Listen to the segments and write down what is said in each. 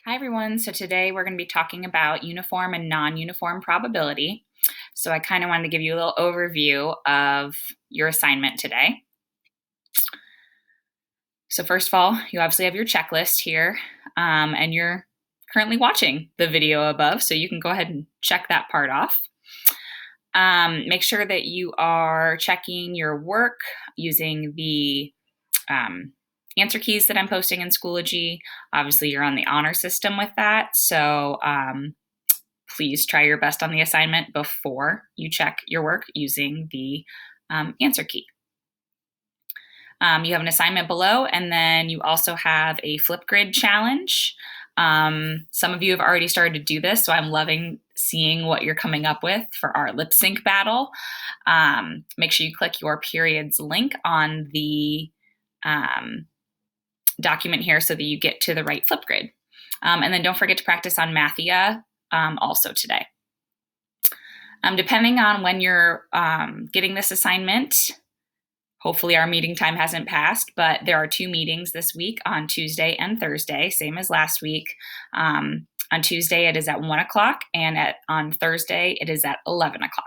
Hi everyone, so today we're going to be talking about uniform and non-uniform probability. So I kind of wanted to give you a little overview of your assignment today. So first of all, you obviously have your checklist here, and you're currently watching the video above, so you can go ahead and check that part off. Make sure that you are checking your work using the answer keys that I'm posting in Schoology. Obviously, you're on the honor system with that, so please try your best on the assignment before you check your work using the answer key. You have an assignment below, and then you also have a Flipgrid challenge. Some of you have already started to do this, so I'm loving seeing what you're coming up with for our lip sync battle. Make sure you click your periods link on the document here so that you get to the right Flipgrid. And then don't forget to practice on Mathia also today. Depending on when you're getting this assignment, hopefully our meeting time hasn't passed, but there are 2 meetings this week on Tuesday and Thursday, same as last week. On Tuesday, it is at 1 o'clock, and on Thursday, it is at 11 o'clock.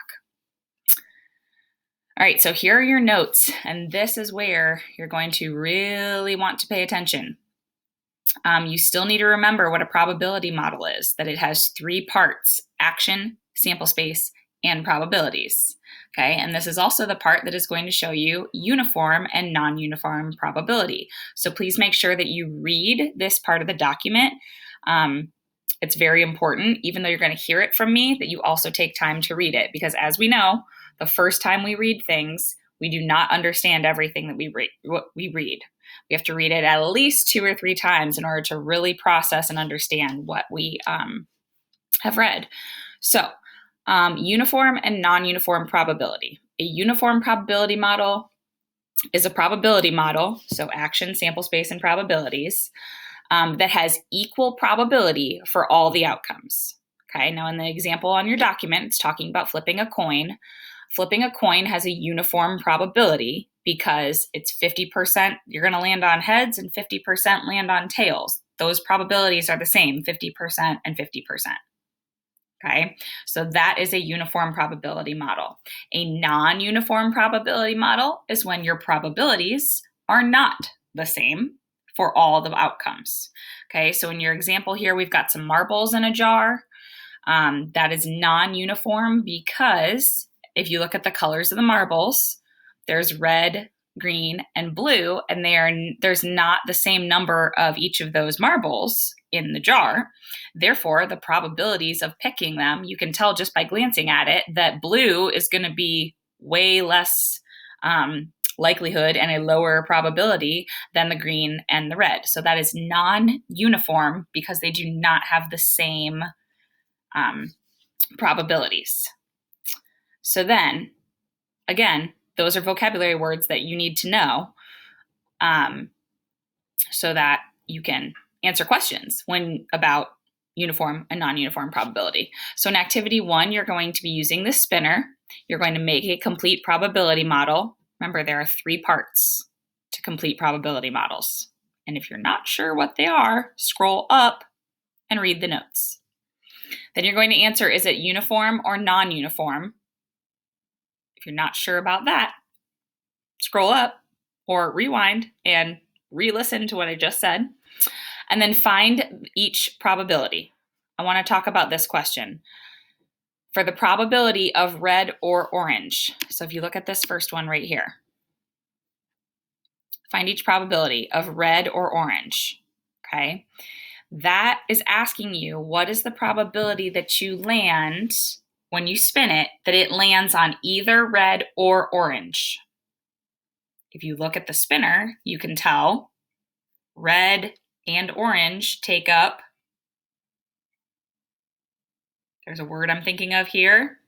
All right, so here are your notes, and this is where you're going to really want to pay attention. You still need to remember what a probability model is, that it has 3 parts: action, sample space, and probabilities. Okay, and this is also the part that is going to show you uniform and non-uniform probability. So please make sure that you read this part of the document. It's very important, even though you're going to hear it from me, that you also take time to read it, because as we know, the first time we read things, we do not understand everything that we read. We have to read it at least 2 or 3 times in order to really process and understand what we have read. So, uniform and non-uniform probability. A uniform probability model is a probability model, so action, sample space, and probabilities, that has equal probability for all the outcomes. Okay, now in the example on your document, it's talking about flipping a coin. Flipping a coin has a uniform probability because it's 50% you're going to land on heads and 50% land on tails. Those probabilities are the same, 50% and 50%. Okay, so that is a uniform probability model. A non-uniform probability model is when your probabilities are not the same for all the outcomes. Okay, so in your example here, we've got some marbles in a jar. That is non-uniform because if you look at the colors of the marbles, there's red, green, and blue, and there's not the same number of each of those marbles in the jar. Therefore, the probabilities of picking them, you can tell just by glancing at it that blue is going to be way less likelihood and a lower probability than the green and the red. So that is non-uniform because they do not have the same probabilities. So then, again, those are vocabulary words that you need to know so that you can answer questions about uniform and non-uniform probability. So in activity 1, you're going to be using the spinner. You're going to make a complete probability model. Remember, there are 3 parts to complete probability models. And if you're not sure what they are, scroll up and read the notes. Then you're going to answer, is it uniform or non-uniform? If you're not sure about that, scroll up or rewind and re-listen to what I just said. And then find each probability. I want to talk about this question. For the probability of red or orange. So if you look at this first one right here. Find each probability of red or orange. Okay. That is asking you, what is the probability that you land when you spin it, that it lands on either red or orange? If you look at the spinner, you can tell red and orange take up, there's a word I'm thinking of here,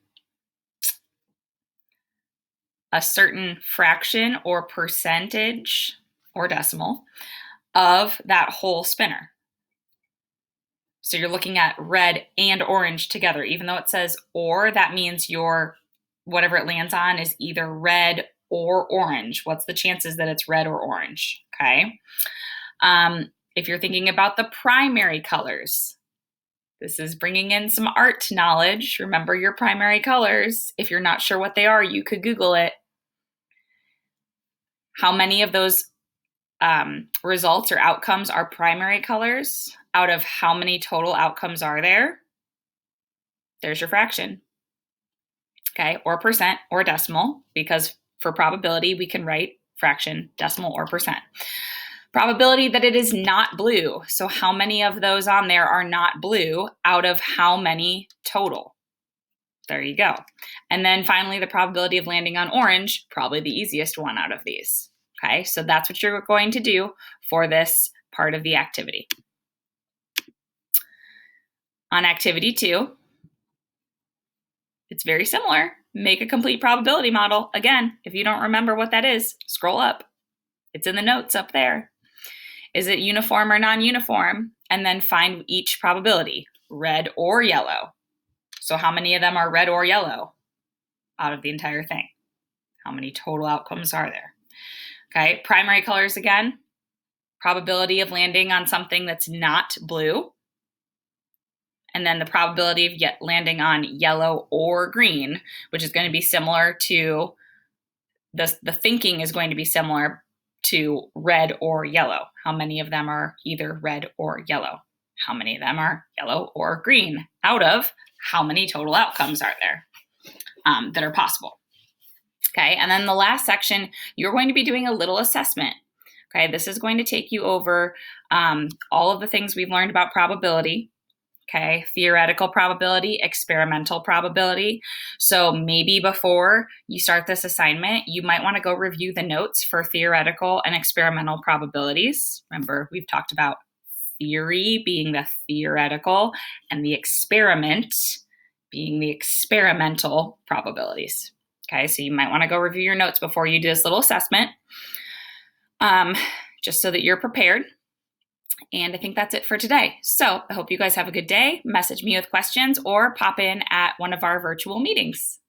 a certain fraction or percentage or decimal of that whole spinner. So you're looking at red and orange together. Even though it says or, that means your whatever it lands on is either red or orange. What's the chances that it's red or orange? Okay. If you're thinking about the primary colors, this is bringing in some art knowledge. Remember your primary colors. If you're not sure what they are, you could Google it. How many of those results or outcomes are primary colors out of how many total outcomes are there? There's your fraction. Okay, or percent or decimal, because for probability, we can write fraction, decimal, or percent. Probability that it is not blue. So how many of those on there are not blue out of how many total? There you go. And then finally, the probability of landing on orange, probably the easiest one out of these. Okay, so that's what you're going to do for this part of the activity. On activity 2, it's very similar. Make a complete probability model. Again, if you don't remember what that is, scroll up. It's in the notes up there. Is it uniform or non-uniform? And then find each probability, red or yellow. So how many of them are red or yellow out of the entire thing? How many total outcomes are there? Okay, primary colors again. Probability of landing on something that's not blue. And then the probability of landing on yellow or green, which is going to be similar to, the thinking is going to be similar to red or yellow. How many of them are either red or yellow? How many of them are yellow or green out of how many total outcomes are there that are possible? Okay, and then the last section, you're going to be doing a little assessment. Okay, this is going to take you over all of the things we've learned about probability. Okay, theoretical probability, experimental probability. So maybe before you start this assignment, you might want to go review the notes for theoretical and experimental probabilities. Remember, we've talked about theory being the theoretical and the experiment being the experimental probabilities. Okay, so you might want to go review your notes before you do this little assessment, just so that you're prepared. And I think that's it for today. So I hope you guys have a good day. Message me with questions or pop in at one of our virtual meetings.